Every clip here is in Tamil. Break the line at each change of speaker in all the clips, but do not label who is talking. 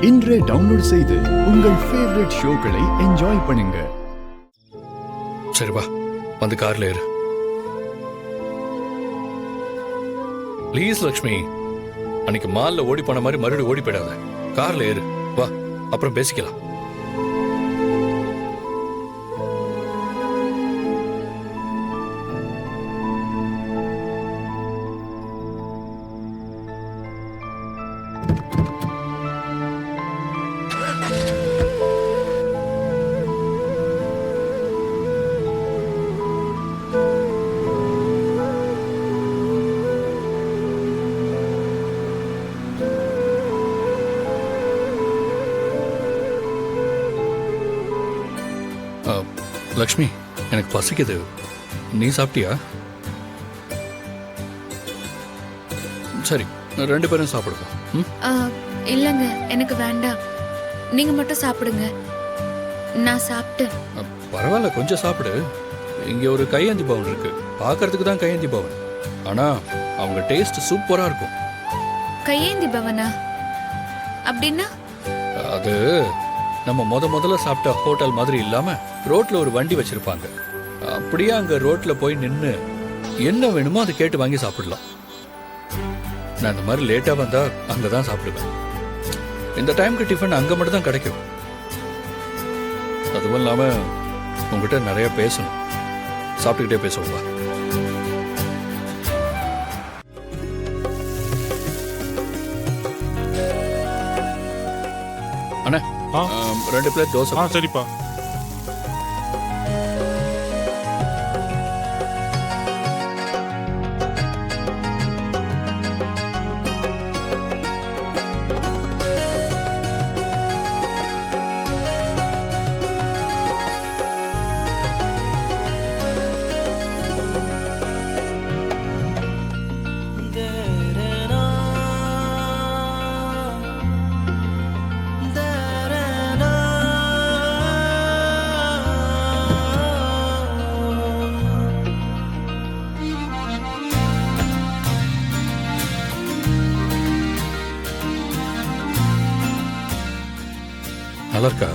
இன்றே டவுன்லோட் செய்து உங்கள் ஃபேவரட் ஷோக்களை என்ஜாய் பண்ணுங்க.
சரி வா, வந்து கார்ல ஏறு. ப்ளீஸ் லக்ஷ்மி, அன்னைக்கு மால்ல ஓடி போன மாதிரி மறுபடியும் ஓடி போயிடாத. கார்ல ஏறு வா, அப்புறம் பேசிக்கலாம். லக்ஷ்மி, எனக்கு பசிக்குது. நீ சாப்பிட்டியா? சரி, ரெண்டு பேரும் சாப்பிடுவோம்.
இல்லைங்க, எனக்கு வேண்டாம். நீங்க மட்டும் சாப்பிடுங்க, நான் சாப்பிட்டேன்.
பரவாயில்ல, கொஞ்சம் சாப்பிடு. இங்க ஒரு கையேந்தி பவன் இருக்கு, பார்க்கறதுக்கு தான் கையேந்தி பவன். ஆனா அவங்க டேஸ்ட் சூப்பரா இருக்கும்.
கையேந்தி பவனா? அப்படின்னா?
அது நம்ம முதல்ல சாப்பிட்ட ஹோட்டல் மாதிரி இல்லாம ரோட்ல ஒரு வண்டி வச்சிருப்பாங்க. அப்படியே அங்க ரோட்ல போய் நின்று என்ன வேணுமோ அதை கேட்டு வாங்கி சாப்பிடலாம். நான் இந்த மாதிரி லேட்டா வந்தா அங்கதான் சாப்பிடுவேன். இந்த டைமுக்கு டிஃபன் அங்க மட்டும் தான் கிடைக்கும். அதுவும் இல்லாம உங்ககிட்ட நிறைய பேசணும். சாப்பிட்டுக்கிட்டே பேசுவோம். அண்ணா, 2 பிளேட் தோசை.
சரிப்பா.
நல்லா இருக்கா?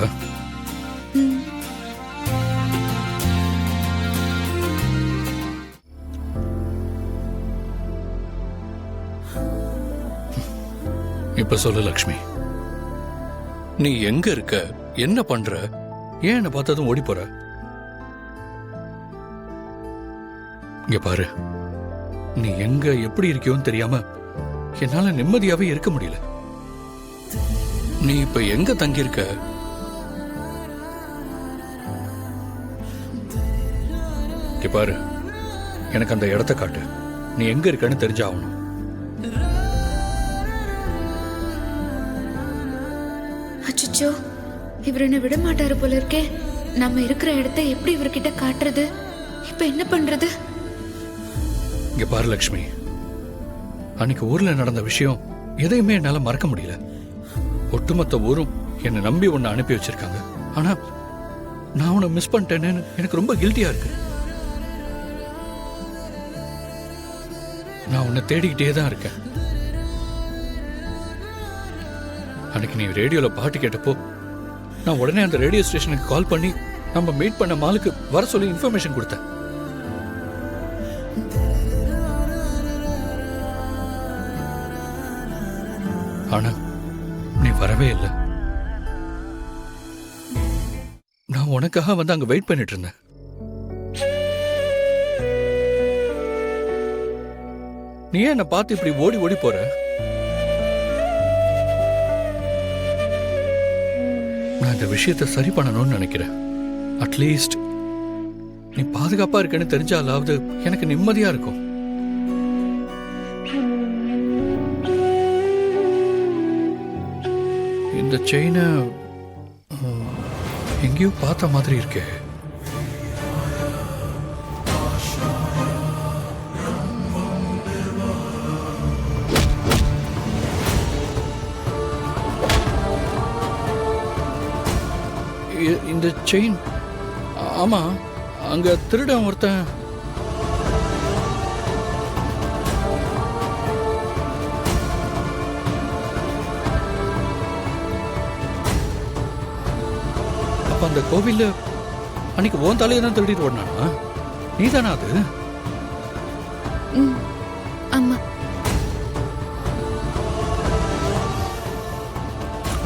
இப்ப சொல்லு லக்ஷ்மி, நீ எங்க இருக்க, என்ன பண்ற, ஏன் என்ன பார்த்ததும் ஓடி போற? இங்க பாரு, நீ எங்க எப்படி இருக்கியோன்னு தெரியாம என்னால நிம்மதியாவே இருக்க முடியல. நீ இப்ப எங்க தங்கி இருக்க? இங்க பாரு, எனக்கு அந்த இடத்த காட்டு. நீ எங்க இருக்கன்னு தெரிஞ்சாகணும்.
அச்சோ, இவர் என்ன விட மாட்டாரு போல இருக்கே. நம்ம இருக்கிற இடத்த எப்படி இவர்கிட்ட காட்டுறது? இப்ப என்ன பண்றது?
இங்க பாரு லக்ஷ்மி, அன்னைக்கு ஊர்ல நடந்த விஷயம் எதையுமே என்னால மறக்க முடியல. ஒட்டுமொத்த ஊரும் என்னை நம்பி உன்னை அனுப்பி வச்சிருக்காங்க. ஆனா நான் உன்னை மிஸ் பண்ணிட்டேன்னு எனக்கு ரொம்ப கில்ட்டியா இருக்கு. நான் உன்னை தேடிக்கிட்டே தான் இருக்கேன். அன்னைக்கு நீ ரேடியோல பாட்டு கேட்டப்போ நான் உடனே அந்த ரேடியோ ஸ்டேஷனுக்கு கால் பண்ணி நம்ம மீட் பண்ண மாலுக்கு வர சொல்லி இன்ஃபர்மேஷன் கொடுத்தேன். ஆனா நீ வரவே இல்லை. நான் உனக்காக வந்து அங்க வெயிட் பண்ணிட்டு இருந்தேன். நீ என்ன பார்த்து இப்படி ஓடி ஓடி போற? நான் இந்த விஷயத்தை சரி பண்ணணும்னு நினைக்கிறேன். அட்லீஸ்ட் நீ பாதுகாப்பா இருக்கன்னு தெரிஞ்சாலாவது எனக்கு நிம்மதியா இருக்கும். இந்த செயினை எங்கேயோ பார்த்த மாதிரி இருக்கே. இந்த செயின், ஆமா, அங்க திருடன் ஒருத்தன். அந்த கோவில்ல அன்னைக்கு உன் தலையை தான் திருடிட்டு ஓடினானா? நீ தானா அது?
ம், ஆமா.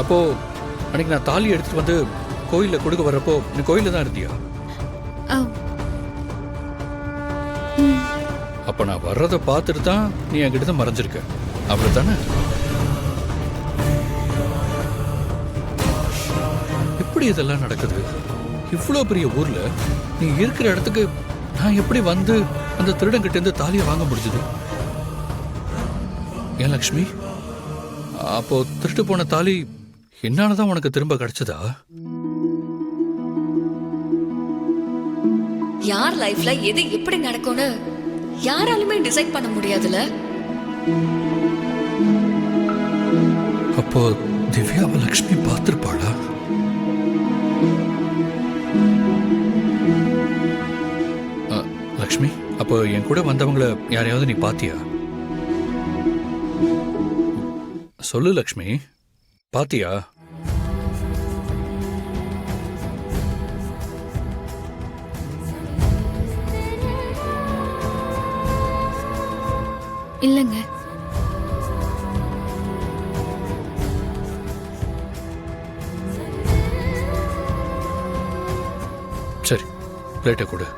அப்போ அன்னைக்கு நான் தாலி எடுத்துட்டு வந்து கோயில்ல கொடுக்க வர்றப்போ நீ கோயில்ல தான் இருந்தியா?
ஆ. ம்,
அப்ப நான் வர்றதை பார்த்துட்டு தான் நீ என்கிட்ட தான் மறைஞ்சிருக்க, அப்படித்தானே? எப்படி இதெல்லாம் நடக்குது? இவ்வளோ பெரிய ஊர்ல நீ இருக்கிற இடத்துக்கு நான் எப்படி வந்து அந்த திருடங்கிட்ட இருந்து தாலியை வாங்க முடிஞ்சது? ஏன் லக்ஷ்மி, அப்போ திருட்டு போன தாலி என்னாலதான் உனக்கு திரும்ப கிடைச்சதா?
யார் லைஃப்ல எது எப்படி நடக்கும்னு யாராலுமே டிசைட் பண்ண முடியாதுல.
அப்போ திவ்யாவை லக்ஷ்மி பார்த்திருப்பாளா? லக்ஷ்மி, அப்போ என் கூட வந்தவங்கள யாரையாவது நீ பாத்தியா? சொல்லு லக்ஷ்மி, பாத்தியா?
இல்லைங்க.
சரி, பிளேட்டை கொடு.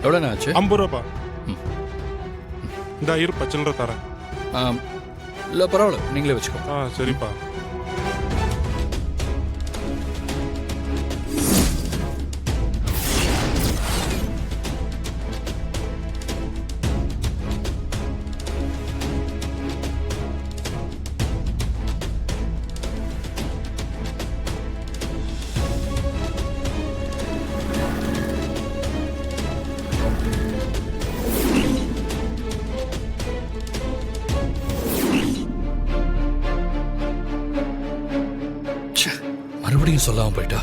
எவ்வளோண்ணா ஆச்சு?
50 ரூபாப்பா. இந்த இருப்பா, சில்லற தரேன்.
இல்லை பரவாயில்ல, நீங்களே வச்சுக்கோ.
சரிப்பா.
மறுபடியும் சொல்லாம போயிட்டா.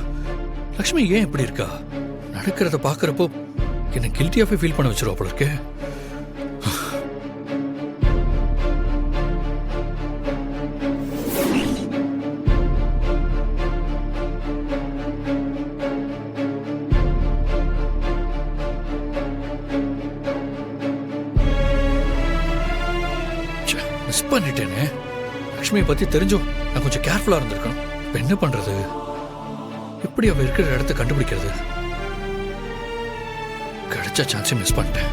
லக்ஷ்மி ஏன் இப்படி இருக்கா? நடக்கிறத பாக்குறப்போ என்ன கில்ட்டியாவே ஃபீல் பண்ண வச்சிருவா போல இருக்கே. மிஸ் பண்ணிட்டேனே. லக்ஷ்மியை பத்தி தெரிஞ்சும் நான் கொஞ்சம் கேர்ஃபுல்லா இருந்திருக்கணும். இப்ப என்ன பண்றது? எப்படி அவ இருக்கிற இடத்த கண்டுபிடிக்கிறது? கிடைச்ச சான்ஸை மிஸ் பண்ணிட்டேன்.